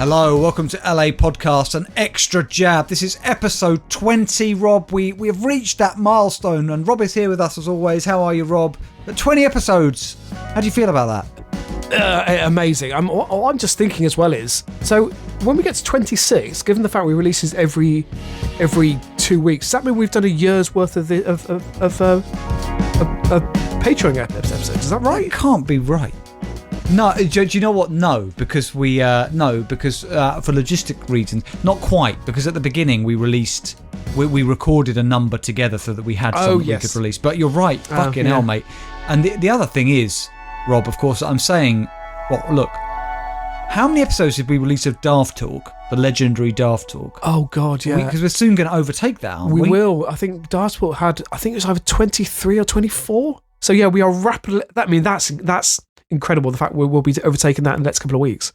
Hello, welcome to LAPodcast, an extra jab. This is episode 20, Rob. We have reached that milestone, and Rob is here with us as always. How are you, Rob? 20 episodes. How do you feel about that? Amazing. I'm just thinking as well is, so when we get to 26, given the fact we release this every 2 weeks, does that mean we've done a year's worth of Patreon episodes? Is that right? That can't be right. No, do you know what? No, because for logistic reasons, not quite. Because at the beginning we recorded a number together so that we had something we could release. But you're right, fucking hell, mate. And the other thing is, Rob, of course, I'm saying, well, look, how many episodes did we release of Daft Talk, the legendary Daft Talk? Oh God, yeah. Because we're soon going to overtake that, aren't we? We will. I think Daft Talk had, I think it was either 23 or 24. So yeah, we are rapidly. That's incredible, the fact we'll be overtaking that in the next couple of weeks.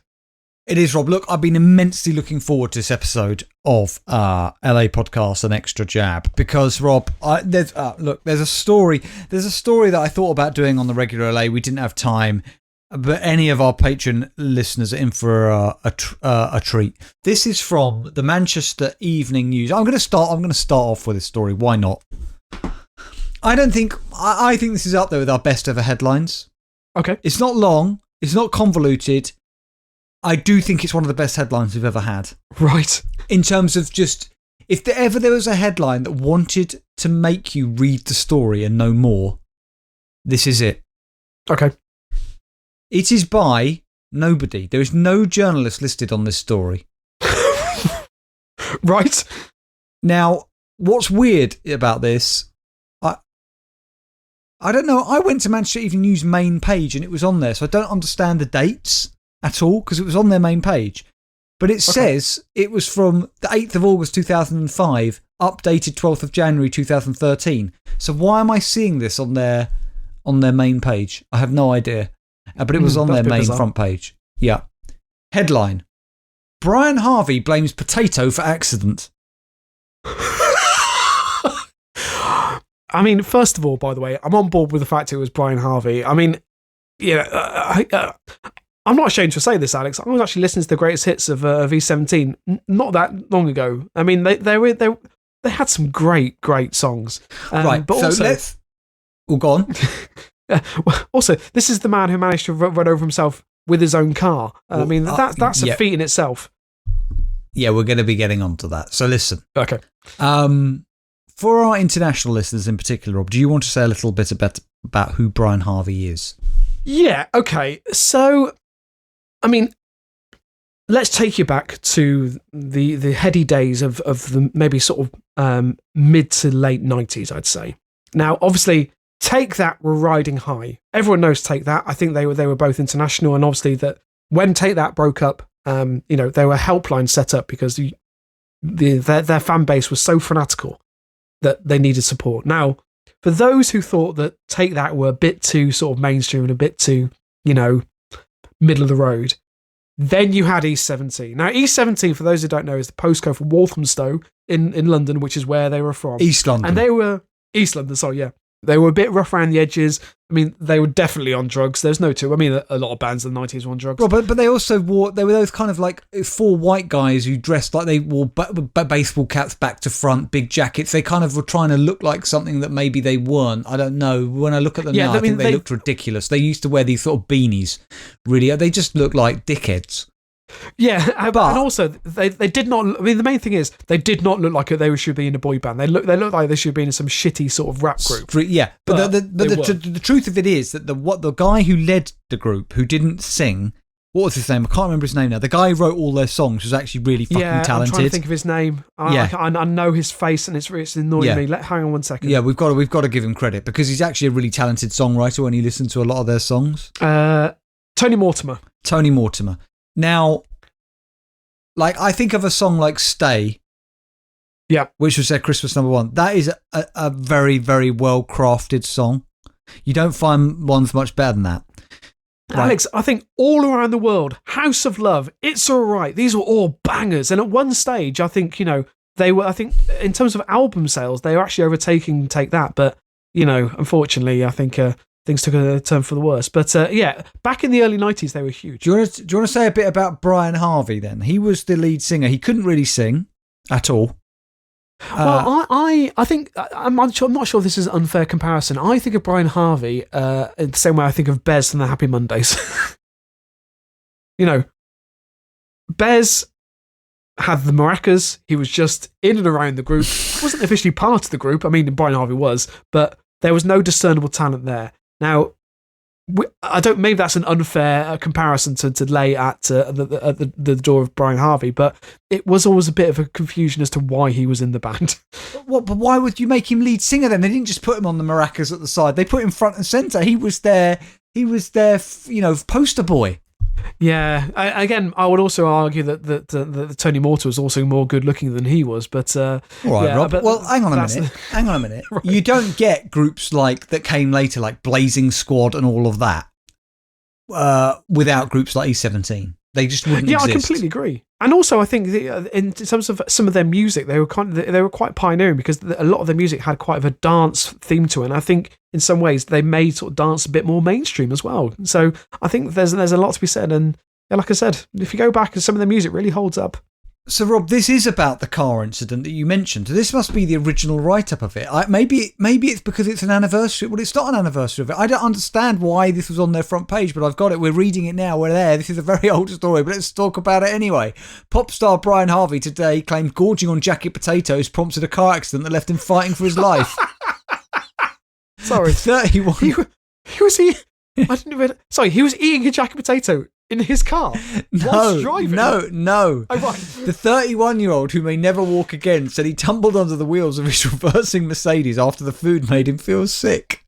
It is, Rob. Look, I've been immensely looking forward to this episode of LAPodcast, an extra jab, because Rob, there's a story that I thought about doing on the regular LA. We didn't have time, but any of our Patreon listeners are in for a treat. This is from the Manchester Evening News. I'm going to start off with this story. Why not? I think this is up there with our best ever headlines. Okay. It's not long. It's not convoluted. I do think it's one of the best headlines we've ever had. Right. In terms of just, if there was a headline that wanted to make you read the story and know more, this is it. Okay. It is by nobody. There is no journalist listed on this story. Right. Now, what's weird about this, I don't know. I went to Manchester Evening News main page and it was on there, so I don't understand the dates at all because it was on their main page. But it says it was from the 8th of August 2005, updated 12th of January 2013. So why am I seeing this on their main page? I have no idea. But it was on their main front page. Yeah. Headline: Brian Harvey blames potato for accident. I mean, first of all, by the way, I'm on board with the fact it was Brian Harvey. I mean, I'm not ashamed to say this, Alex. I was actually listening to the greatest hits of V17 not that long ago. I mean, they had some great songs. Right, but so let's... go on. Also, this is the man who managed to run over himself with his own car. I mean, that's a feat in itself. Yeah, we're going to be getting onto that. So listen. Okay. For our international listeners in particular, Rob, do you want to say a little bit about who Brian Harvey is? Yeah, okay. So, I mean, let's take you back to the heady days of the maybe sort of mid to late 90s, I'd say. Now, obviously, Take That were riding high. Everyone knows Take That. I think they were both international, and obviously that when Take That broke up, there were helplines set up because their fan base was so fanatical that they needed support. Now, for those who thought that Take That were a bit too sort of mainstream and a bit too, middle of the road, then you had East 17. Now, East 17, for those who don't know, is the postcode for Walthamstow in London, which is where they were from. East London. And they were... East London, sorry, yeah. They were a bit rough around the edges. I mean, they were definitely on drugs. There's no two. I mean, a lot of bands in the 90s were on drugs. Well, but they also wore... They were those kind of like 4 white guys who dressed like they wore baseball caps back to front, big jackets. They kind of were trying to look like something that maybe they weren't. I don't know. When I look at them now, I think they looked ridiculous. They used to wear these sort of beanies. Really, they just look like dickheads. Yeah, and also they did not. I mean, the main thing is they did not look like they should be in a boy band. They look like they should be in some shitty sort of rap group. Yeah, but the truth of it is that the guy who led the group, who didn't sing, what was his name? I can't remember his name now. The guy who wrote all their songs was actually really fucking talented. I'm trying to think of his name. I know his face, and it's annoying me. Hang on one second. Yeah, we've got to give him credit because he's actually a really talented songwriter when you listen to a lot of their songs. Tony Mortimer. Now, like, I think of a song like Stay, which was their Christmas number 1. That is a very, very well-crafted song. You don't find ones much better than that. Alex, I think all around the world, House of Love, It's Alright, these were all bangers. And at one stage, I think, they were, I think, in terms of album sales, they were actually overtaking Take That. But, unfortunately, I think things took a turn for the worse. But back in the early 90s, they were huge. Do you want to say a bit about Brian Harvey then? He was the lead singer. He couldn't really sing at all. Well, I think I'm not sure if this is an unfair comparison. I think of Brian Harvey in the same way I think of Bez from the Happy Mondays. Bez had the maracas. He was just in and around the group. He wasn't officially part of the group. I mean, Brian Harvey was, but there was no discernible talent there. Now, maybe that's an unfair comparison to lay at the door of Brian Harvey, but it was always a bit of a confusion as to why he was in the band. But why would you make him lead singer then? They didn't just put him on the maracas at the side. They put him front and centre. He was their poster boy. Yeah, I would also argue that Tony Morta was also more good looking than he was. But all right, Rob. Well, hang on a minute. Right. You don't get groups that came later, like Blazing Squad and all of that, without groups like E17. They just wouldn't exist. I completely agree. And also, I think in terms of some of their music, they were quite pioneering because a lot of their music had quite a dance theme to it. And I think in some ways they made sort of dance a bit more mainstream as well. So I think there's a lot to be said. And like I said, if you go back, some of their music really holds up. So, Rob, this is about the car incident that you mentioned. This must be the original write-up of it. Maybe it's because it's an anniversary. Well, it's not an anniversary of it. I don't understand why this was on their front page, but I've got it. We're reading it now. We're there. This is a very old story, but let's talk about it anyway. Pop star Brian Harvey today claimed gorging on jacket potatoes prompted a car accident that left him fighting for his life. Sorry. 31. He was eating... I didn't even... Sorry, he was eating a jacket potato in his car whilst driving. No. Oh, right. The 31-year-old, who may never walk again, said he tumbled under the wheels of his reversing Mercedes after the food made him feel sick.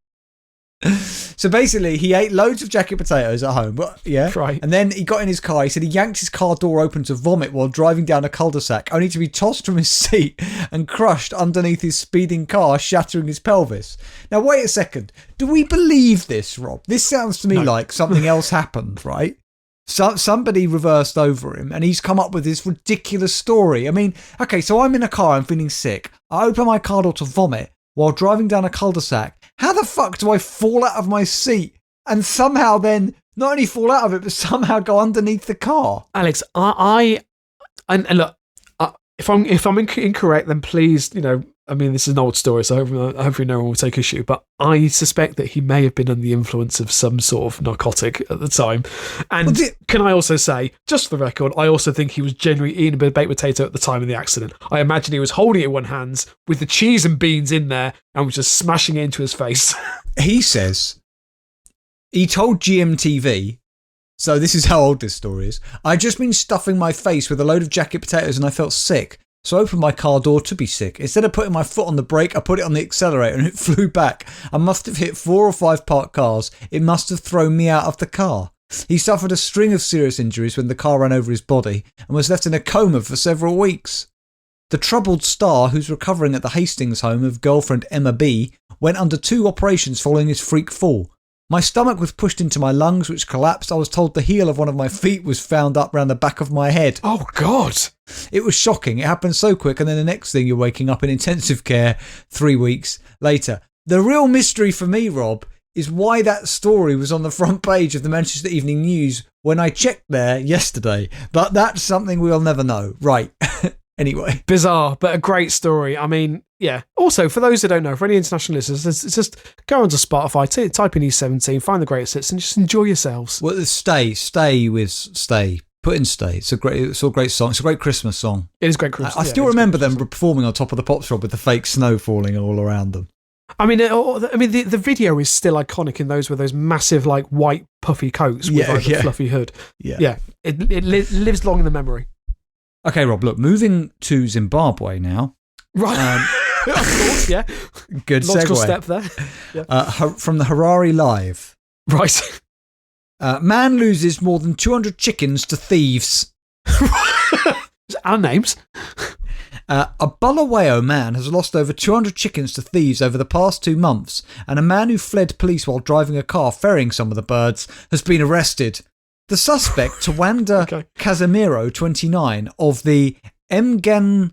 So basically, he ate loads of jacket potatoes at home, right. And then he got in his car. He said he yanked his car door open to vomit while driving down a cul-de-sac, only to be tossed from his seat and crushed underneath his speeding car, shattering his pelvis. Now, wait a second. Do we believe this, Rob? This sounds to me like something else happened, right? Somebody reversed over him and he's come up with this ridiculous story. I mean, okay, so I'm in a car, I'm feeling sick. I open my car door to vomit while driving down a cul-de-sac. How the fuck do I fall out of my seat and somehow then not only fall out of it, but somehow go underneath the car? Alex, and look, if I'm incorrect, then please, I mean, this is an old story, so hopefully no one will take issue, but I suspect that he may have been under the influence of some sort of narcotic at the time. And can I also say, just for the record, I also think he was genuinely eating a bit of baked potato at the time of the accident. I imagine he was holding it in one hand with the cheese and beans in there and was just smashing it into his face. He says he told GMTV, so this is how old this story is, "I'd just been stuffing my face with a load of jacket potatoes and I felt sick. So I opened my car door to be sick. Instead of putting my foot on the brake, I put it on the accelerator and it flew back. I must have hit 4 or 5 parked cars. It must have thrown me out of the car." He suffered a string of serious injuries when the car ran over his body and was left in a coma for several weeks. The troubled star, who's recovering at the Hastings home of girlfriend Emma B, went under 2 operations following his freak fall. "My stomach was pushed into my lungs, which collapsed. I was told the heel of one of my feet was found up round the back of my head." Oh, God. It was shocking. It happened so quick, and then the next thing you're waking up in intensive care 3 weeks later. The real mystery for me, Rob, is why that story was on the front page of the Manchester Evening News when I checked there yesterday. But that's something we'll never know. Right. Anyway. Bizarre, but a great story. I mean, yeah. Also, for those who don't know, for any international listeners, it's just go onto Spotify, type in E17, find the greatest hits, and just enjoy yourselves. Well, stay. Put in Stay. It's a great song. It's a great Christmas song. It is great Christmas. I still remember them performing on top of the Pops Rob with the fake snow falling all around them. I mean, the video is still iconic in those with those massive, like, white puffy coats with the fluffy hood. Yeah. It lives long in the memory. Okay, Rob, look, moving to Zimbabwe now. Right. Of course, yeah. Good logical segue. Step there. Yeah. From the Harare Live. Right. Man loses more than 200 chickens to thieves. Our names. A Bulawayo man has lost over 200 chickens to thieves over the past 2 months, and a man who fled police while driving a car ferrying some of the birds has been arrested. The suspect, Tawanda Casemiro, 29, of the Mgan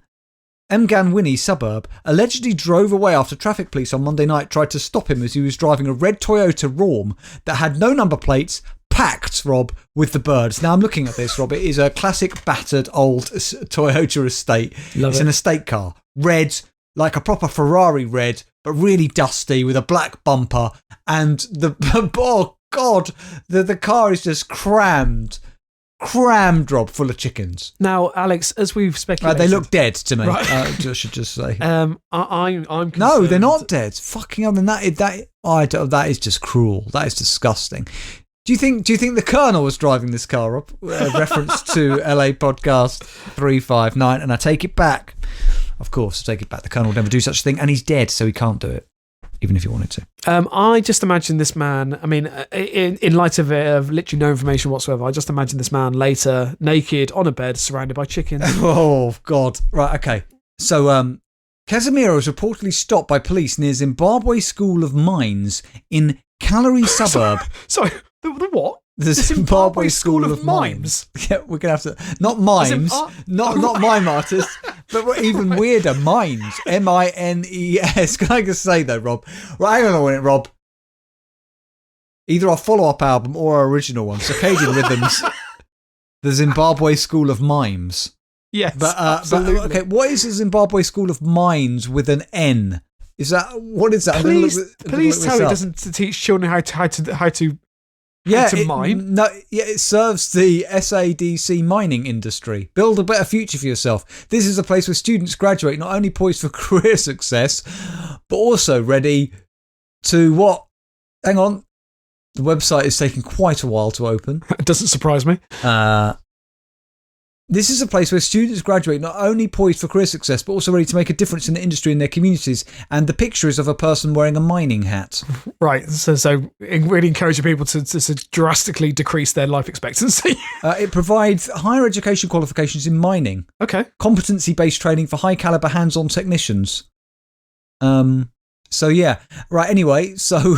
Mganwini suburb allegedly drove away after traffic police on Monday night tried to stop him as he was driving a red Toyota Raum that had no number plates, packed, Rob, with the birds. Now I'm looking at this, Rob. It is a classic battered old Toyota estate. It's an estate car. Red, like a proper Ferrari red, but really dusty with a black bumper. And oh God, the car is just crammed, Rob, full of chickens. Now, Alex, as we've speculated, they look dead to me. Right. I should just say. I'm concerned. No, they're not dead. Fucking hell, then that is just cruel. That is disgusting. Do you think the Colonel was driving this car, Rob? Reference to LA Podcast 359, and I take it back. Of course, I take it back. The Colonel would never do such a thing, and he's dead, so he can't do it, even if he wanted to. I just imagine this man, I mean, in light of literally no information whatsoever, I just imagine this man later naked on a bed surrounded by chickens. Oh, God. Right, okay. So, Casemiro was reportedly stopped by police near Zimbabwe School of Mines in Calgary suburb. Sorry, the what? The Zimbabwe School of Mimes. Yeah, we're going to have to... Not mimes, not mime artists, but even weirder, mines. M-I-N-E-S. Can I just say, though, Rob? Right, hang on a minute, Rob. Either our follow-up album or our original one, Circadian Rhythms, the Zimbabwe School of Mimes. Yes, but absolutely. Okay, what is the Zimbabwe School of Mines with an N? What is that? Please tell me it doesn't teach children how to mine. It serves the SADC mining industry. Build a better future for yourself. This is a place where students graduate not only poised for career success, but also ready to what? Hang on. The website is taking quite a while to open. It doesn't surprise me. This is a place where students graduate not only poised for career success, but also ready to make a difference in the industry and their communities. And the picture is of a person wearing a mining hat. Right. So really encouraging people to drastically decrease their life expectancy. It provides higher education qualifications in mining. Okay. Competency-based training for high-caliber hands-on technicians. So, yeah. Right, anyway, So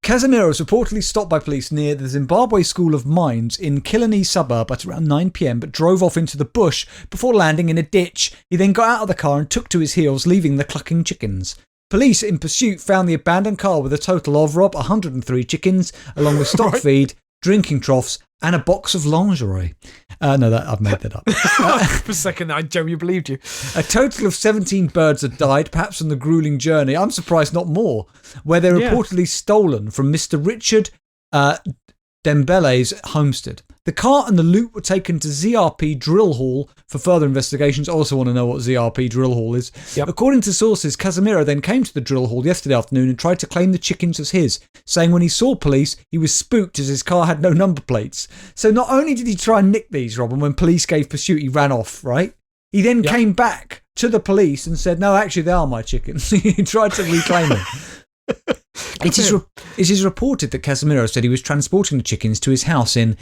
Casemiro was reportedly stopped by police near the Zimbabwe School of Mines in Killarney suburb at around 9 p.m, but drove off into the bush before landing in a ditch. He then got out of the car and took to his heels, leaving the clucking chickens. Police in pursuit found the abandoned car with a total of, Rob, 103 chickens, along with stock feed, drinking troughs, and a box of lingerie. I've made that up. For a second, I genuinely believed you. A total of 17 birds had died, perhaps on the grueling journey. I'm surprised not more, where they were reportedly stolen from Mr. Richard Dembele's homestead. The car and the loot were taken to ZRP Drill Hall for further investigations. I also want to know what ZRP Drill Hall is. Yep. According to sources, Casemiro then came to the drill hall yesterday afternoon and tried to claim the chickens as his, saying when he saw police, he was spooked as his car had no number plates. So not only did he try and nick these, Rob, and when police gave pursuit, he ran off, right? He then came back to the police and said, no, actually, they are my chickens. He tried to reclaim them. It is reported that Casemiro said he was transporting the chickens to his house in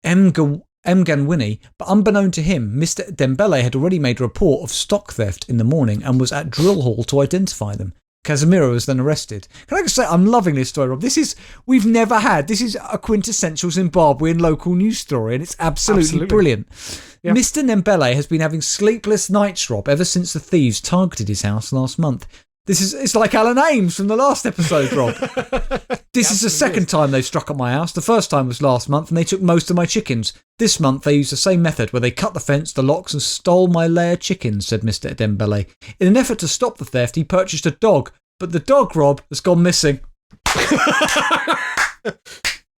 Mganwini, but unbeknown to him, Mr. Dembele had already made a report of stock theft in the morning and was at drill hall to identify them. Casemiro was then arrested. Can I just say, I'm loving this story, Rob. This is a quintessential Zimbabwean local news story, and it's absolutely brilliant. Yeah. Mr. Dembele has been having sleepless nights, Rob, ever since the thieves targeted his house last month. It's like Alan Ames from the last episode, Rob. This is the second time they've struck at my house. The first time was last month and they took most of my chickens. This month they used the same method where they cut the fence, the locks and stole my layer chickens, said Mr. Dembele. In an effort to stop the theft, he purchased a dog, but the dog, Rob, has gone missing.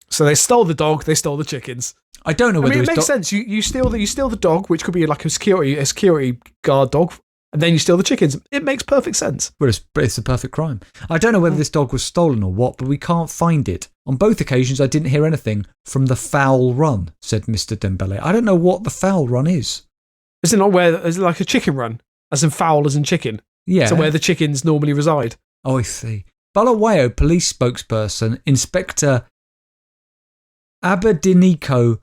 So they stole the dog, they stole the chickens. I don't know whether it makes sense. You steal the dog, which could be like a security guard dog, and then you steal the chickens. It makes perfect sense. Well, it's a perfect crime. I don't know whether this dog was stolen or what, but we can't find it. On both occasions, I didn't hear anything from the foul run, said Mr. Dembele. I don't know what the foul run is. Is it like a chicken run? As in foul as in chicken? Yeah. So where the chickens normally reside? Oh, I see. Bulawayo police spokesperson, Inspector Abediniko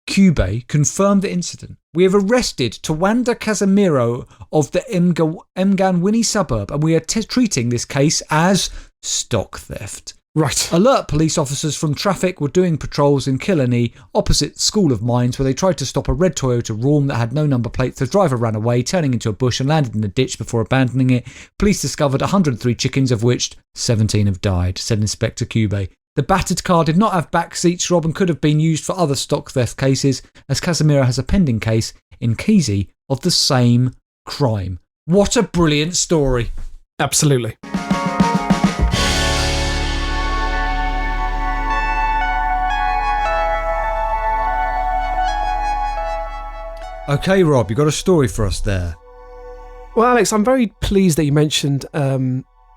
Cube, confirmed the incident. We have arrested Tawanda Casemiro of the Mganwini suburb and we are treating this case as stock theft. Right. Alert police officers from traffic were doing patrols in Killarney, opposite School of Mines, where they tried to stop a red Toyota Raum that had no number plate. The driver ran away, turning into a bush and landed in a ditch before abandoning it. Police discovered 103 chickens, of which 17 have died, said Inspector Cube. The battered car did not have back seats, Rob, and could have been used for other stock theft cases, as Casemiro has a pending case in Kesey of the same crime. What a brilliant story. Absolutely. Okay, Rob, you got a story for us there. Well, Alex, I'm very pleased that you mentioned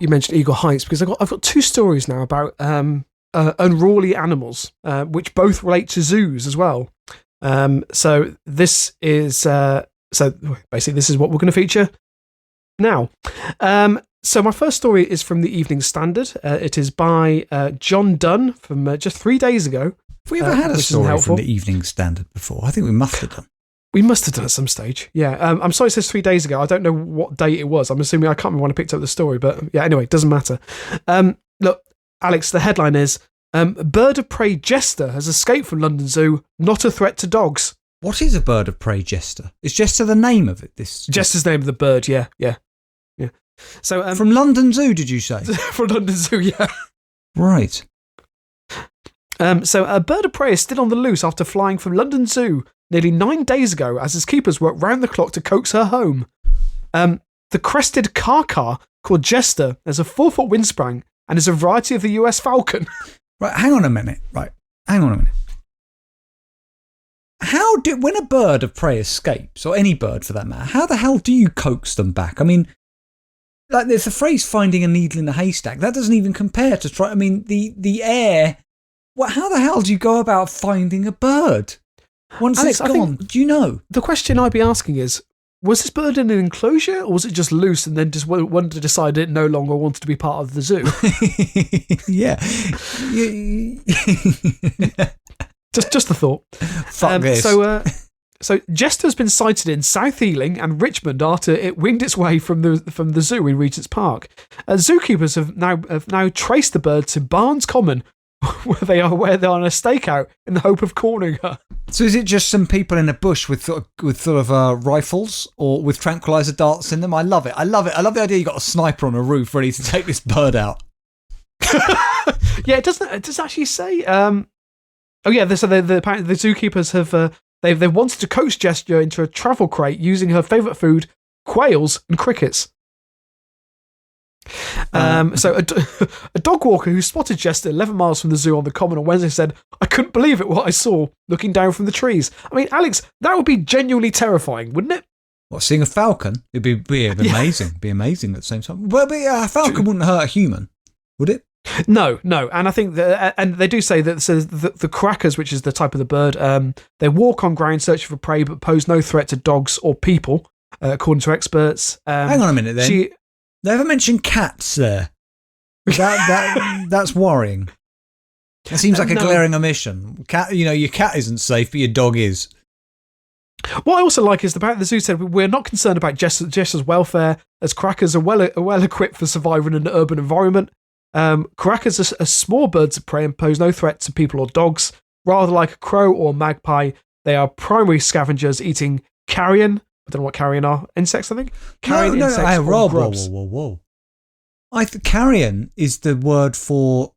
Eagle Heights, because I've got two stories now about unruly animals, which both relate to zoos as well. So this is basically this is what we're going to feature now. So my first story is from the Evening Standard. It is by John Dunn from just 3 days ago. Have we ever had a story from the Evening Standard before? I think we must have done. We must have done at some stage. Yeah. I'm sorry it says 3 days ago. I don't know what date it was. I'm assuming I can't remember when I picked up the story, but yeah, anyway, it doesn't matter. Look, Alex, the headline is, bird of prey jester has escaped from London Zoo, not a threat to dogs. What is a bird of prey jester? Is jester the name of it? Jester's the name of the bird, yeah. So from London Zoo, did you say? From London Zoo, yeah. Right. So a bird of prey is still on the loose after flying from London Zoo nearly 9 days ago, as his keepers work round the clock to coax her home. The crested car called Jester has a 4-foot wingspan and is a variety of the US falcon. Right, hang on a minute. When a bird of prey escapes, or any bird for that matter, how the hell do you coax them back? I mean, like, there's a phrase finding a needle in a haystack. That doesn't even compare to the air. How the hell do you go about finding a bird? Once Alex, it's gone, do you know? The question I'd be asking is, was this bird in an enclosure, or was it just loose and then just wanted to decide it no longer wanted to be part of the zoo? Yeah. just a thought. Fuck this. So Jester has been sighted in South Ealing and Richmond after it winged its way from the zoo in Regent's Park. Zookeepers have now traced the bird to Barnes Common, where they are on a stakeout in the hope of cornering her. So is it just some people in a bush with rifles or with tranquilizer darts in them? I love it. I love the idea you got a sniper on a roof ready to take this bird out. Yeah, it does actually say. So apparently the zookeepers have they've wanted to coax Jester into a travel crate using her favourite food, quails and crickets. So a dog walker who spotted Jester 11 miles from the zoo on the Common on Wednesday said, "I couldn't believe it what I saw looking down from the trees." I mean, Alex, that would be genuinely terrifying, wouldn't it? What, seeing a falcon? It'd be amazing. It'd be amazing at the same time. But a falcon wouldn't hurt a human, would it? No. And I think and they do say that the crackers, which is the type of the bird, they walk on ground searching for prey but pose no threat to dogs or people, according to experts. Hang on a minute then. They haven't mentioned cats there. That's worrying. It seems like a glaring omission. Your cat isn't safe, but your dog is. What I also like is the zoo said, "We're not concerned about Jester's welfare, as crackers are well equipped for surviving in an urban environment. Crackers are small birds of prey and pose no threat to people or dogs. Rather like a crow or magpie, they are primary scavengers eating carrion." I don't know what carrion are. Insects, I think? Carrion insects or grubs. Whoa. Carrion is the word for,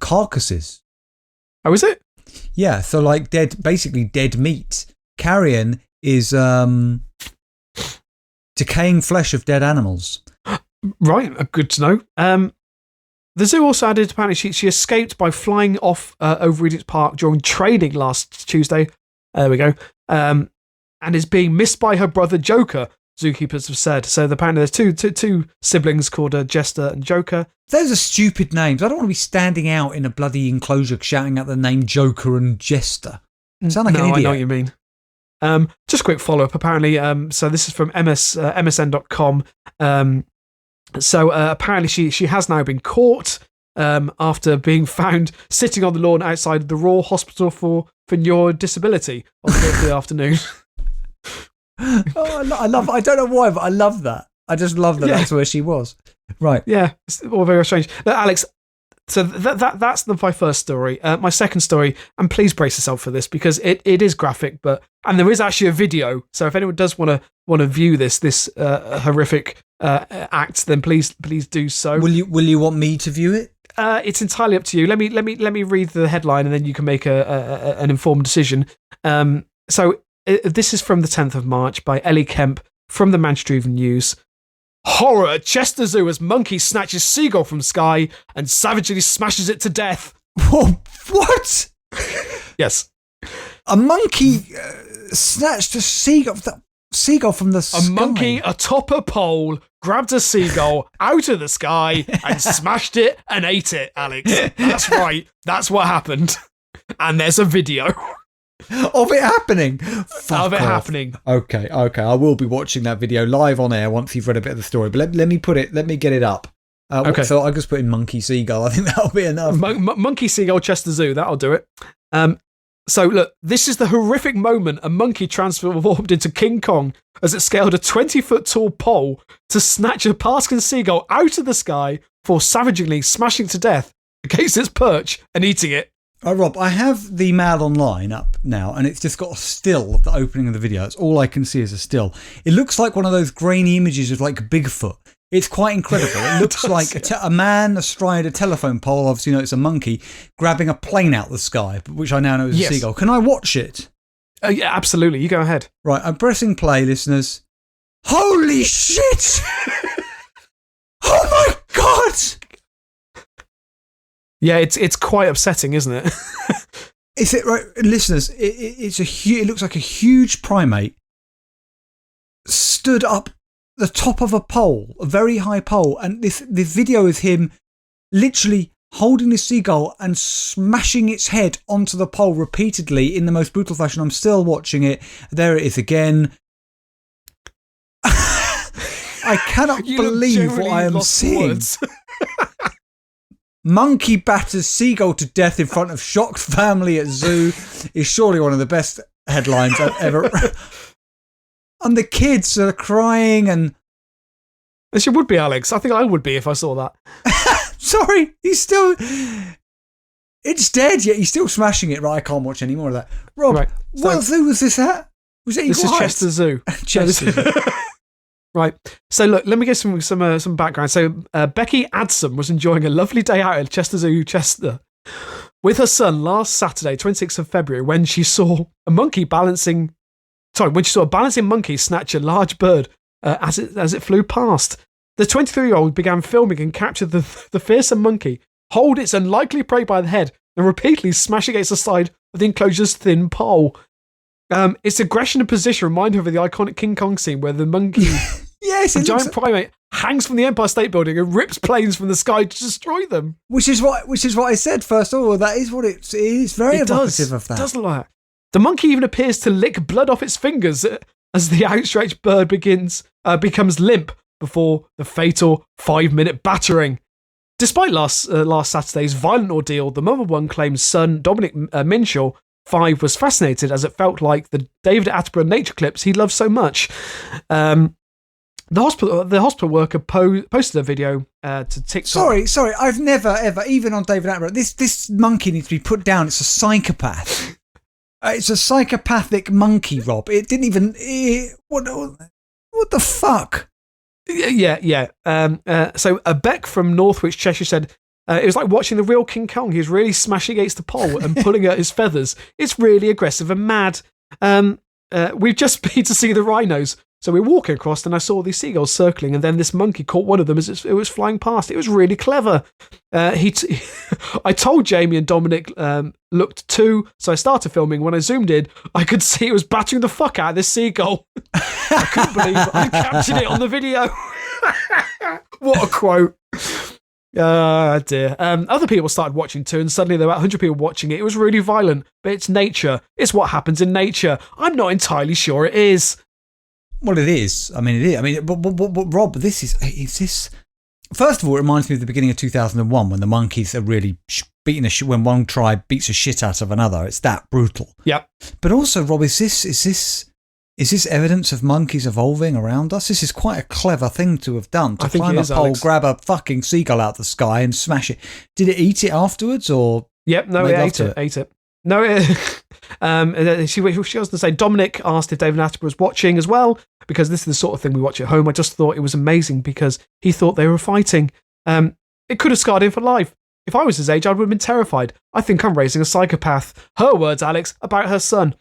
carcasses. Oh, is it? Yeah, so basically dead meat. Carrion is decaying flesh of dead animals. Right, good to know. The zoo also added, apparently, she escaped by flying off over Regent's Park during training last Tuesday. There we go. And is being missed by her brother Joker, zookeepers have said. So apparently there's two siblings called Jester and Joker. Those are stupid names. I don't want to be standing out in a bloody enclosure shouting out the name Joker and Jester. Sound like an idiot. I know what you mean. Just a quick follow-up, apparently. So this is from MSN.com. So apparently she has now been caught after being found sitting on the lawn outside the Royal Hospital for Neurodisability on Thursday afternoon. I don't know why, but I love that. I just love that that's where she was. Right. Yeah, it's all very strange. Now, Alex, So that's my first story. My second story, and please brace yourself for this because it is graphic, and there is actually a video. So if anyone does want to view this horrific act, then please do so. Will you want me to view it? It's entirely up to you. Let me read the headline, and then you can make an informed decision. So this is from the 10th of March by Ellie Kemp from the Manchester Evening News. Horror at Chester Zoo as monkey snatches seagull from sky and savagely smashes it to death. What? Yes. A monkey snatched a seagull from the sky. A monkey atop a pole grabbed a seagull out of the sky and smashed it and ate it, Alex. That's right. That's what happened. And there's a video. Of it happening. Happening. Okay. I will be watching that video live on air once you've read a bit of the story. But let me get it up. Okay. So I'll just put in monkey seagull. I think that'll be enough. Monkey seagull Chester Zoo. That'll do it. So look, this is the horrific moment a monkey transformed into King Kong as it scaled a 20-foot tall pole to snatch a passing seagull out of the sky before savagely smashing to death against its perch and eating it. Rob, I have the Mail Online up now, and it's just got a still of the opening of the video. That's all I can see is a still. It looks like one of those grainy images of like Bigfoot. It's quite incredible. It looks like a man astride a telephone pole, obviously it's a monkey, grabbing a plane out of the sky, which I now know is a seagull. Can I watch it? Yeah, absolutely. You go ahead. Right, I'm pressing play, listeners. Holy shit! Oh my God! Yeah, it's quite upsetting, isn't it? Is it right, listeners? It looks like a huge primate stood up the top of a pole, a very high pole, and this video is him literally holding the seagull and smashing its head onto the pole repeatedly in the most brutal fashion. I'm still watching it. There it is again. I cannot believe what I am seeing. Monkey batters seagull to death in front of shocked family at zoo is surely one of the best headlines I've ever. And the kids are crying and. As you would be, Alex. I think I would be if I saw that. Sorry, he's still. It's dead, yet he's still smashing it. Right, I can't watch any more of that. Rob, right, what zoo was this at? Was it? This is Chester Zoo. Chester Zoo. Right. So look, let me give some background. So Becky Adsom was enjoying a lovely day out at Chester Zoo, Chester, with her son last Saturday, 26th of February, when she saw a balancing monkey snatch a large bird as it flew past. The 23-year-old began filming and captured the fearsome monkey hold its unlikely prey by the head and repeatedly smash against the side of the enclosure's thin pole. Its aggression and position remind her of the iconic King Kong scene where the monkey, a giant primate, hangs from the Empire State Building and rips planes from the sky to destroy them. Which is what I said first of all. That is what it is. Very evocative of that. It does look like that. The monkey even appears to lick blood off its fingers as the outstretched bird becomes limp before the fatal 5-minute battering. Despite last Saturday's violent ordeal, the mother one claims son Dominic Minshaw, 5, was fascinated as it felt like the David Attenborough nature clips he loves so much. The hospital worker posted a video to TikTok. Sorry, I've never ever, even on David Attenborough, this monkey needs to be put down. It's a psychopath. It's a psychopathic monkey, Rob. It didn't even. What the fuck? Yeah. So a Beck from Northwich, Cheshire said, it was like watching the real King Kong. He was really smashing against the pole and pulling out his feathers. It's really aggressive and mad. We've just been to see the rhinos. So we were walking across and I saw these seagulls circling, and then this monkey caught one of them as it was flying past. It was really clever. I told Jamie and Dominic looked too, so I started filming. When I zoomed in, I could see it was battering the fuck out of this seagull. I couldn't believe it. I captured it on the video. What a quote. Dear. Other people started watching too, and suddenly there were 100 people watching it. It was really violent, but it's nature. It's what happens in nature. I'm not entirely sure it is. Well, it is. I mean, it is. I mean, but Rob, this is. First of all, it reminds me of the beginning of 2001 when the monkeys are really beating when one tribe beats a shit out of another. It's that brutal. Yep. But also, Rob, is this Is this evidence of monkeys evolving around us? This is quite a clever thing to have done. To climb a pole, Grab a fucking seagull out of the sky and smash it. Did it eat it afterwards, or? Yep, no, it ate it. No, she was going to say, Dominic asked if David Attenborough was watching as well, because this is the sort of thing we watch at home. I just thought it was amazing because he thought they were fighting. It could have scarred him for life. If I was his age, I would have been terrified. I think I'm raising a psychopath. Her words, Alex, about her son.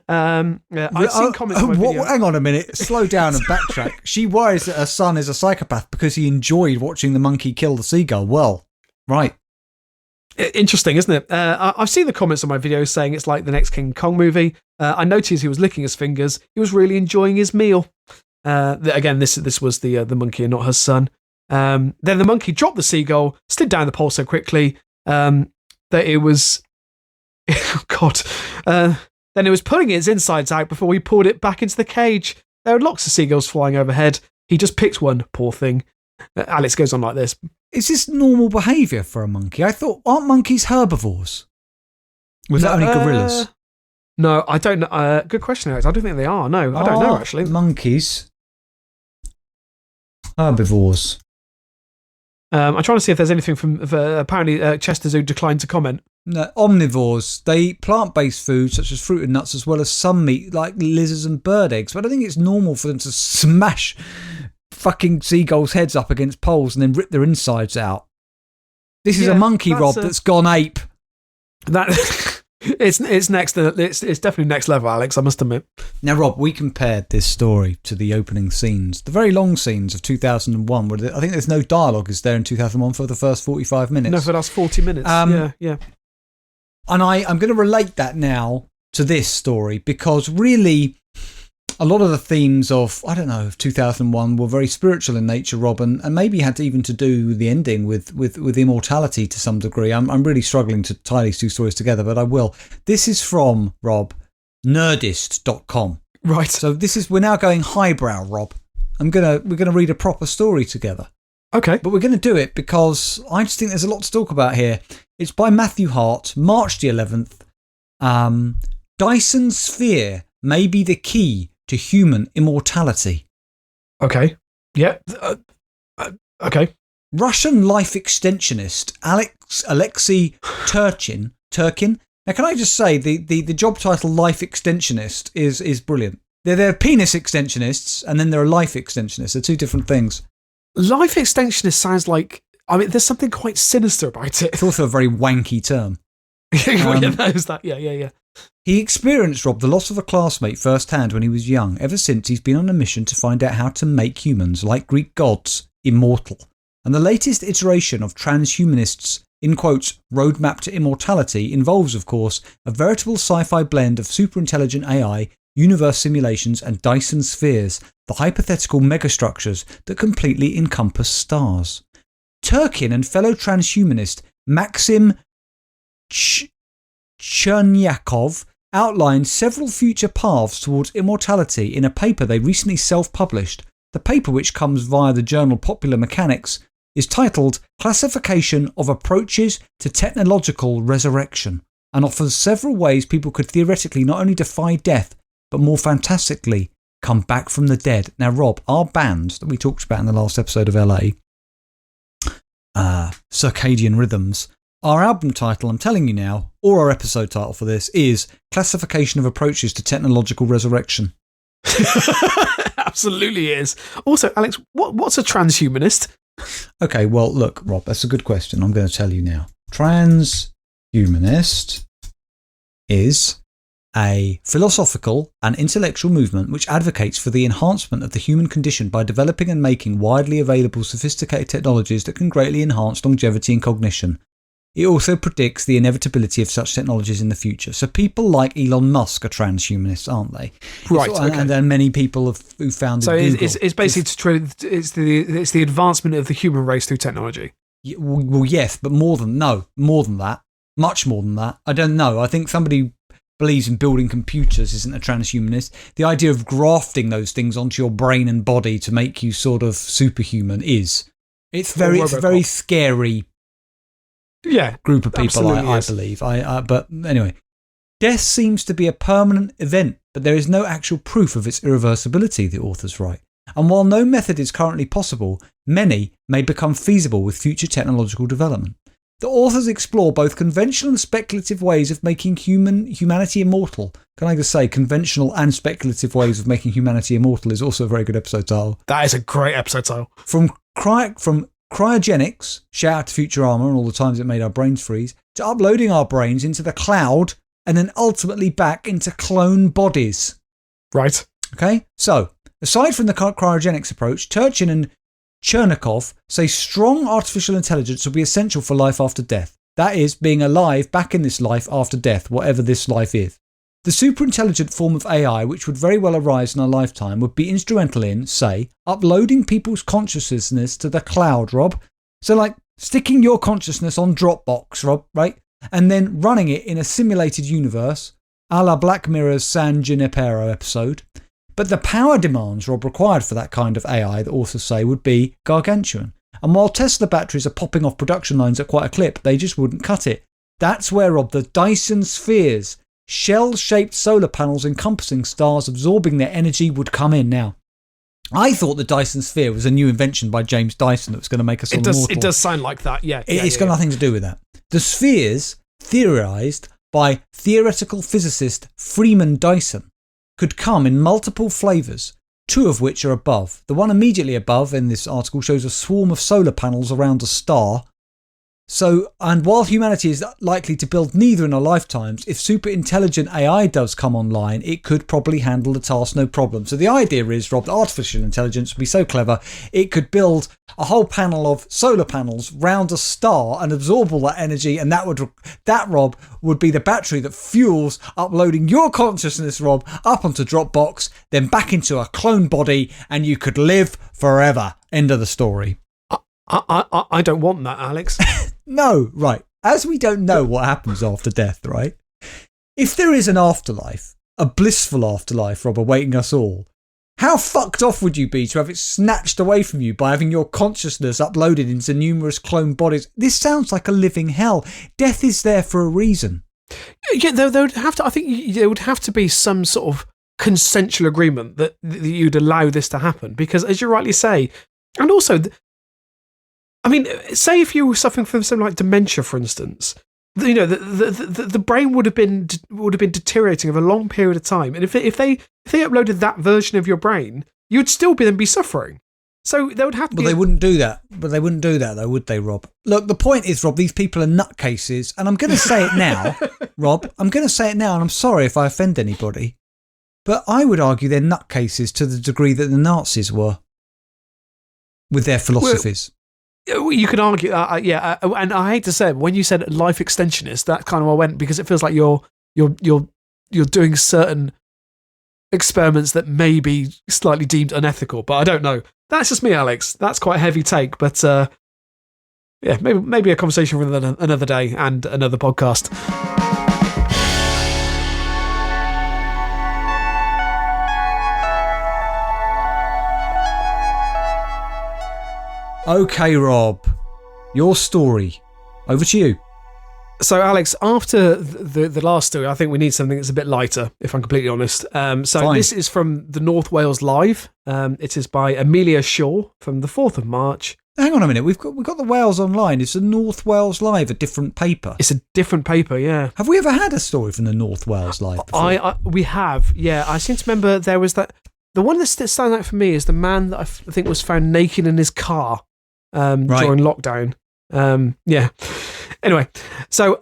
I've seen comments on my video. Hang on a minute. Slow down and backtrack. She worries that her son is a psychopath because he enjoyed watching the monkey kill the seagull. Well, right. Interesting, isn't it? I've seen the comments on my video saying it's like the next King Kong movie. I noticed he was licking his fingers. He was really enjoying his meal. Again, this was the monkey and not her son. Then the monkey dropped the seagull, slid down the pole so quickly that it was... Oh, God. Then it was pulling its insides out before we pulled it back into the cage. There were lots of seagulls flying overhead. He just picked one, poor thing. Alex goes on like this. Is this normal behaviour for a monkey? I thought, aren't monkeys herbivores? Was that only gorillas? No, I don't know. Good question, Alex. I don't think they are. No, I don't know, actually. Monkeys herbivores? I'm trying to see if there's anything from... apparently, Chester Zoo declined to comment. No, omnivores. They eat plant-based food, such as fruit and nuts, as well as some meat, like lizards and bird eggs. But I think it's normal for them to smash fucking seagulls' heads up against poles and then rip their insides out. This is a monkey, Rob, that's gone ape. That it's next. It's definitely next level, Alex. I must admit. Now, Rob, we compared this story to the opening scenes, the very long scenes of 2001. Where I think there's no dialogue is there in 2001 for the first 45 minutes. No, for the last 40 minutes. Yeah. And I'm going to relate that now to this story because really, a lot of the themes of, I don't know, of 2001 were very spiritual in nature, Rob, and maybe had even to do with the ending with immortality to some degree. I'm really struggling to tie these two stories together, but I will. This is from, Rob, nerdist.com. Right. So we're now going highbrow, Rob. We're gonna read a proper story together. Okay. But we're going to do it because I just think there's a lot to talk about here. It's by Matthew Hart, March the 11th. Dyson Sphere may be the key to human immortality. Okay. Yeah. Okay. Russian life extensionist Alexei Turkin. Now, can I just say the job title life extensionist is brilliant. They're penis extensionists and then there are life extensionists. They're two different things. Life extensionist sounds like... I mean, there's something quite sinister about it. It's also a very wanky term. Yeah. He experienced, Rob, the loss of a classmate firsthand when he was young. Ever since, he's been on a mission to find out how to make humans, like Greek gods, immortal. And the latest iteration of transhumanists' in quotes, roadmap to immortality involves, of course, a veritable sci-fi blend of superintelligent AI, universe simulations, and Dyson spheres, the hypothetical megastructures that completely encompass stars. Turkin and fellow transhumanist Maxim Chernyakov outlined several future paths towards immortality in a paper they recently self-published. The paper, which comes via the journal Popular Mechanics, is titled Classification of Approaches to Technological Resurrection and offers several ways people could theoretically not only defy death, but more fantastically, come back from the dead. Now, Rob, our band that we talked about in the last episode of LA, Circadian Rhythms, our album title, I'm telling you now, or our episode title for this, is Classification of Approaches to Technological Resurrection. Absolutely is. Also, Alex, what's a transhumanist? Okay, well, look, Rob, that's a good question. I'm going to tell you now. Transhumanist is a philosophical and intellectual movement which advocates for the enhancement of the human condition by developing and making widely available sophisticated technologies that can greatly enhance longevity and cognition. It also predicts the inevitability of such technologies in the future. So people like Elon Musk are transhumanists, aren't they? Right. And then many people who founded Google. So it's basically it's the advancement of the human race through technology. Well, yes, but more than that. Much more than that. I don't know. I think somebody believes in building computers isn't a transhumanist. The idea of grafting those things onto your brain and body to make you sort of superhuman is. It's a very scary group of people, I believe. But anyway, death seems to be a permanent event but there is no actual proof of its irreversibility, the authors write. And while no method is currently possible, many may become feasible with future technological development. The authors explore both conventional and speculative ways of making humanity immortal. Can I just say, conventional and speculative ways of making humanity immortal is also a very good episode title. That is a great episode title. From cryogenics, shout out to Futurama and all the times it made our brains freeze, to uploading our brains into the cloud and then ultimately back into clone bodies. Right. Okay, so aside from the cryogenics approach, Turchin and Chernikov say strong artificial intelligence will be essential for life after death. That is, being alive back in this life after death, whatever this life is. The superintelligent form of AI, which would very well arise in our lifetime, would be instrumental in, say, uploading people's consciousness to the cloud, Rob. So like sticking your consciousness on Dropbox, Rob, right? And then running it in a simulated universe, a la Black Mirror's San Junipero episode. But the power demands, Rob, required for that kind of AI, the authors say, would be gargantuan. And while Tesla batteries are popping off production lines at quite a clip, they just wouldn't cut it. That's where, Rob, the Dyson spheres, shell-shaped solar panels encompassing stars absorbing their energy, would come in. Now, I thought the Dyson sphere was a new invention by James Dyson that was going to make us all immortal. It does sound like that, yeah. It's got nothing to do with that. The spheres, theorised by theoretical physicist Freeman Dyson, could come in multiple flavours, two of which are above. The one immediately above in this article shows a swarm of solar panels around a star. And while humanity is likely to build neither in our lifetimes, if super intelligent AI does come online, it could probably handle the task no problem. So the idea is, Rob, that artificial intelligence would be so clever, it could build a whole panel of solar panels round a star and absorb all that energy, and that, Rob, would be the battery that fuels uploading your consciousness, Rob, up onto Dropbox, then back into a clone body, and you could live forever. End of the story. I don't want that, Alex. No, right. As we don't know what happens after death, right? If there is an afterlife, a blissful afterlife, Rob, awaiting us all, how fucked off would you be to have it snatched away from you by having your consciousness uploaded into numerous clone bodies? This sounds like a living hell. Death is there for a reason. Yeah, there would have to. I think there would have to be some sort of consensual agreement that you'd allow this to happen, because, as you rightly say, and also, I mean, say if you were suffering from something like dementia, for instance, you know, the brain would have been deteriorating over a long period of time, and if they uploaded that version of your brain, you'd still be suffering. So there would have to be. But they wouldn't do that. Though, would they, Rob? Look, the point is, Rob, these people are nutcases, and I'm going to say it now, Rob. I'm going to say it now, and I'm sorry if I offend anybody, but I would argue they're nutcases to the degree that the Nazis were with their philosophies. You could argue, yeah, and I hate to say it, but when you said life extensionist, that kind of where I went, because it feels like you're doing certain experiments that may be slightly deemed unethical, but I don't know. That's just me, Alex. That's quite a heavy take, but yeah, maybe a conversation for another day and another podcast. Okay, Rob, your story. Over to you. So, Alex, after the last story, I think we need something that's a bit lighter, if I'm completely honest. So Fine. This is from the North Wales Live. It is by Amelia Shaw from the 4th of March. Hang on a minute. We've got the Wales Online. Is the North Wales Live a different paper? It's a different paper, yeah. Have we ever had a story from the North Wales Live before? We have, yeah. I seem to remember there was that. The one that stands out for me is the man that I think was found naked in his car during lockdown. Yeah. Anyway, so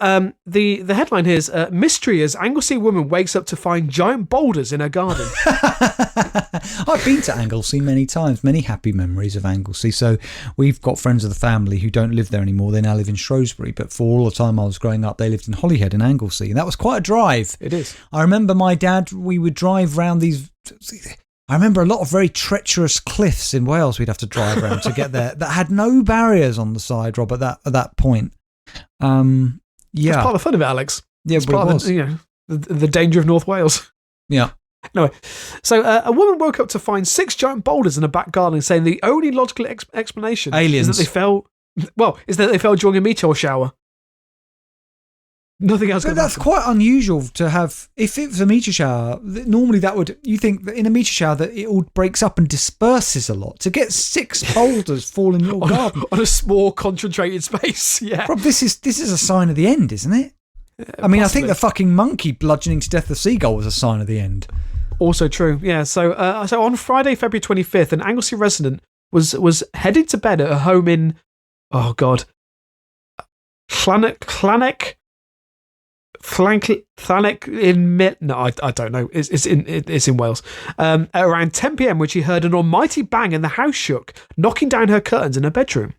the headline here is mystery as Anglesey woman wakes up to find giant boulders in her garden. I've been to Anglesey many times, many happy memories of Anglesey. So we've got friends of the family who don't live there anymore. They now live in Shrewsbury, but for all the time I was growing up, they lived in Holyhead in Anglesey, and that was quite a drive. It is. I remember my dad, we would drive round these. I remember a lot of very treacherous cliffs in Wales we'd have to drive around to get there that had no barriers on the side, Rob, at that point. Yeah. That's part of the fun of it, Alex. Yeah, it's part of the danger of North Wales. Yeah. Anyway, so a woman woke up to find 6 giant boulders in her back garden, saying the only logical explanation Aliens. is that they fell during a meteor shower. Nothing else. But that's quite unusual to have. If it was a meteor shower, normally you think that in a meteor shower that it all breaks up and disperses a lot. To get 6 boulders fall in your garden on a small concentrated space. Yeah, Rob, this is a sign of the end, isn't it? I mean, possibly. I think the fucking monkey bludgeoning to death the seagull was a sign of the end. Also true. Yeah. So on Friday, February 25th, an Anglesey resident was heading to bed at a home in, oh god, Llanek in no, I don't know. It's in Wales. At around 10 p.m, when she heard an almighty bang and the house shook, knocking down her curtains in her bedroom.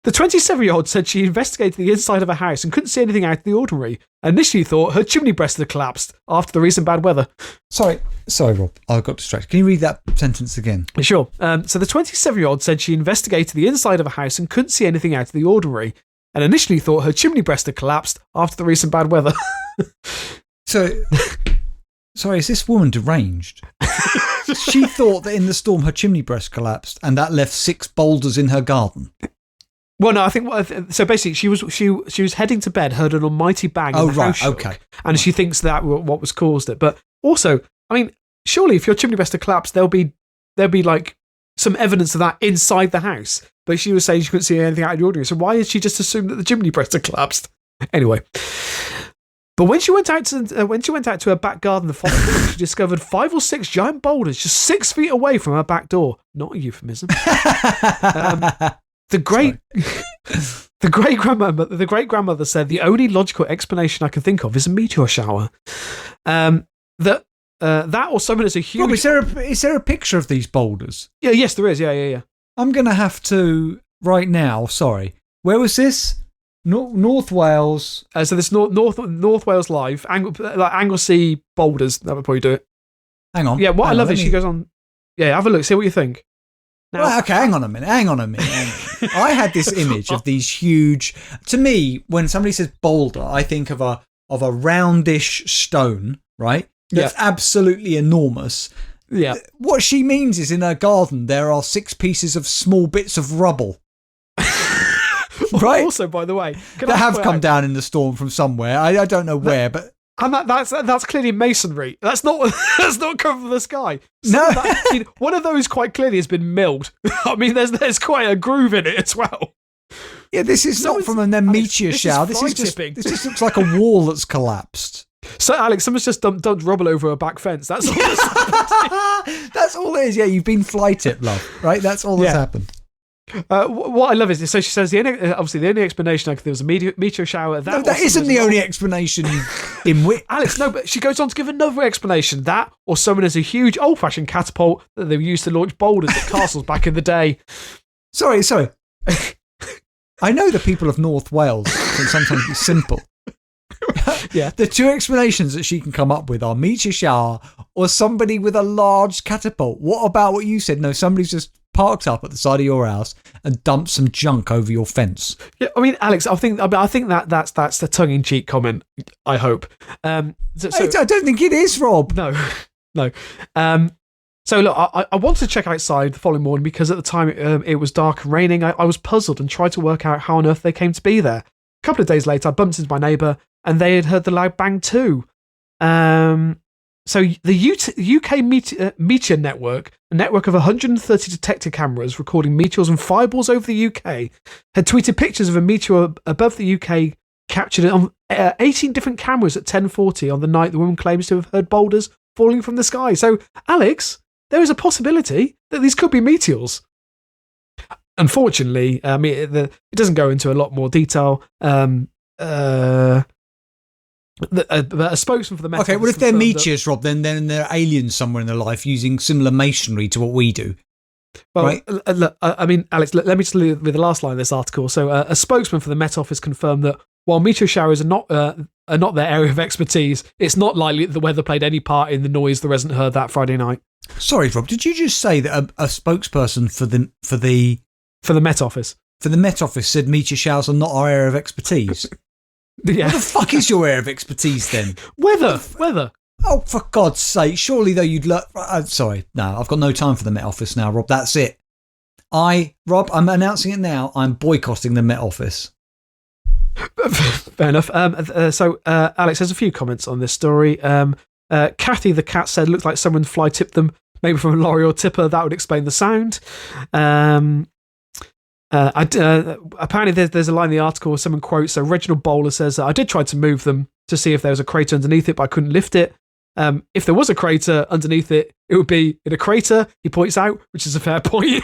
The 27-year-old said she investigated the inside of her house and couldn't see anything out of the ordinary. Initially thought her chimney breast had collapsed after the recent bad weather. Sorry, Rob. I got distracted. Can you read that sentence again? Sure. So the 27-year-old said she investigated the inside of a house and couldn't see anything out of the ordinary, and initially thought her chimney breast had collapsed after the recent bad weather. So, sorry, is this woman deranged? She thought that in the storm her chimney breast collapsed, and that left 6 boulders in her garden. Well, no, I think so. Basically, she was heading to bed, heard an almighty bang. Oh, and the house shook, okay. And she thinks that what was caused it. But also, I mean, surely if your chimney breast had collapsed, there'll be like some evidence of that inside the house. But she was saying she couldn't see anything out of the ordinary. So why did she just assume that the chimney breast had collapsed? Anyway. But when she went out to her back garden the following morning, she discovered 5 or 6 giant boulders just 6 feet away from her back door. Not a euphemism. The great grandmother said the only logical explanation I can think of is a meteor shower. That or someone is a huge. Rob, is there a picture of these boulders? Yeah, yes, there is. Yeah. I'm gonna have to right now. Sorry, where was this? North Wales. So this North Wales live Anglesey boulders. That would probably do it. Hang on. Yeah, what I love is she goes on. Yeah, have a look. See what you think. Now, well, okay, hang on a minute. I had this image of these huge. To me, when somebody says boulder, I think of a roundish stone, right? That's absolutely enormous. Yeah. What she means is in her garden there are 6 pieces of small bits of rubble. Right. Also, by the way, that have come down in the storm from somewhere. I don't know where, but. And that's clearly masonry. That's not come from the sky. No, one of those quite clearly has been milled. I mean, there's quite a groove in it as well. Yeah, this is not from a meteor shower. This just looks like a wall that's collapsed. So, Alex, someone's just dumped rubble over a back fence. That's all. That's all it is. Yeah, you've been fly tipped, love. Right, that's all that's happened. What I love is, so she says the only explanation I could, there was a meteor shower. That isn't the only explanation in which Alex. No, but she goes on to give another explanation. That or someone has a huge old-fashioned catapult that they used to launch boulders at castles back in the day. Sorry. I know the people of North Wales can sometimes be simple. Yeah. The 2 explanations that she can come up with are meteor shower or somebody with a large catapult. What about what you said? No, somebody's just parked up at the side of your house and dumped some junk over your fence. Yeah, I mean, Alex, I think that's the tongue-in-cheek comment. I hope. I don't think it is, Rob. No. So look, I wanted to check outside the following morning because at the time it was dark and raining. I was puzzled and tried to work out how on earth they came to be there. A couple of days later, I bumped into my neighbour and they had heard the loud bang too. So the UK Meteor Network, a network of 130 detector cameras recording meteors and fireballs over the UK, had tweeted pictures of a meteor above the UK captured on 18 different cameras at 10:40 on the night the woman claims to have heard boulders falling from the sky. So, Alex, there is a possibility that these could be meteors. Unfortunately, I mean, it doesn't go into a lot more detail. A spokesman for the Met Okay, well, if they're meteors, Rob, then they're aliens somewhere in their life using similar masonry to what we do. Well, right? Look, I mean, Alex, let me just leave with the last line of this article. So, a spokesman for the Met Office confirmed that while meteor showers are not their area of expertise, it's not likely that the weather played any part in the noise the resident heard that Friday night. Sorry, Rob, did you just say that a spokesperson for the Met Office said meteor showers are not our area of expertise? Yeah. What the fuck is your area of expertise then? Weather. Oh, for God's sake! Surely though you'd look. Sorry, no, I've got no time for the Met Office now, Rob. That's it. Rob, I'm announcing it now. I'm boycotting the Met Office. Fair enough. So Alex has a few comments on this story. Kathy the cat said, looks like someone fly tipped them, maybe from a lorry or tipper. That would explain the sound. Apparently there's a line in the article where someone quotes, so Reginald Bowler says, I did try to move them to see if there was a crater underneath it, but I couldn't lift it. If there was a crater underneath it, it would be in a crater, he points out, which is a fair point.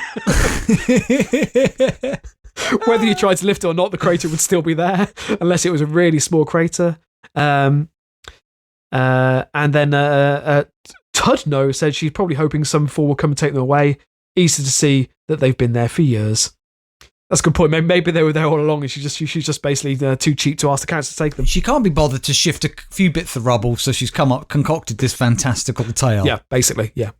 Whether you tried to lift it or not, the crater would still be there, unless it was a really small crater. And then Tudno said she's probably hoping some fool will come and take them away. Easy to see that they've been there for years. That's a good point. Maybe they were there all along and she's just basically too cheap to ask the cats to take them. She can't be bothered to shift a few bits of rubble, so she's concocted this fantastical tale. Yeah, basically, yeah.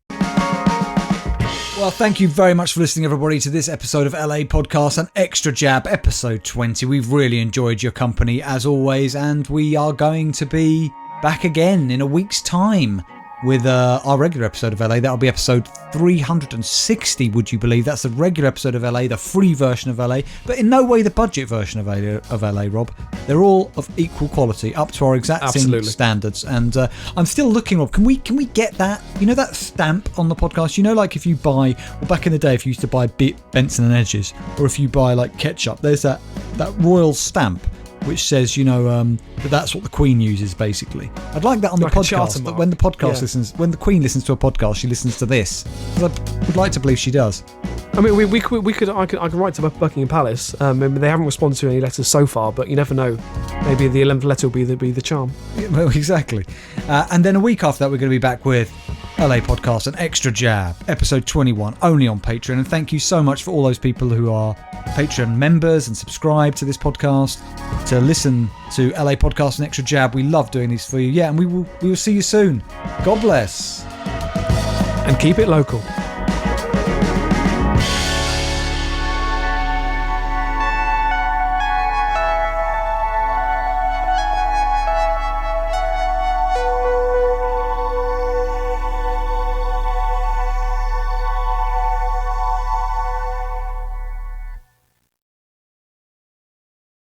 Well, thank you very much for listening, everybody, to this episode of LA Podcast, an extra jab, episode 20. We've really enjoyed your company, as always, and we are going to be back again in a week's time with our regular episode of LA. That'll be episode 360, would you believe? That's the regular episode of LA, the free version of LA, but in no way the budget version of LA, Rob. They're all of equal quality, up to our exacting standards. And I'm still looking, Rob, can we get that, that stamp on the podcast? like if you buy, well, back in the day, if you used to buy Benson and Edges, or if you buy like ketchup, there's that royal stamp which says, that's what the Queen uses, basically. I'd like that on the podcast, that when the podcast listens, when the Queen listens to a podcast, she listens to this. I would like to believe she does. I mean, I could write to Buckingham Palace. They haven't responded to any letters so far, but you never know. Maybe the 11th letter will be the charm. Yeah, well, exactly. And then a week after that, we're going to be back with LA Podcast, an extra jab, episode 21, only on Patreon. And thank you so much for all those people who are Patreon members and subscribe to this podcast, to listen to LA Podcast, an extra jab. We love doing these for you. Yeah, and we will see you soon. God bless. And keep it local.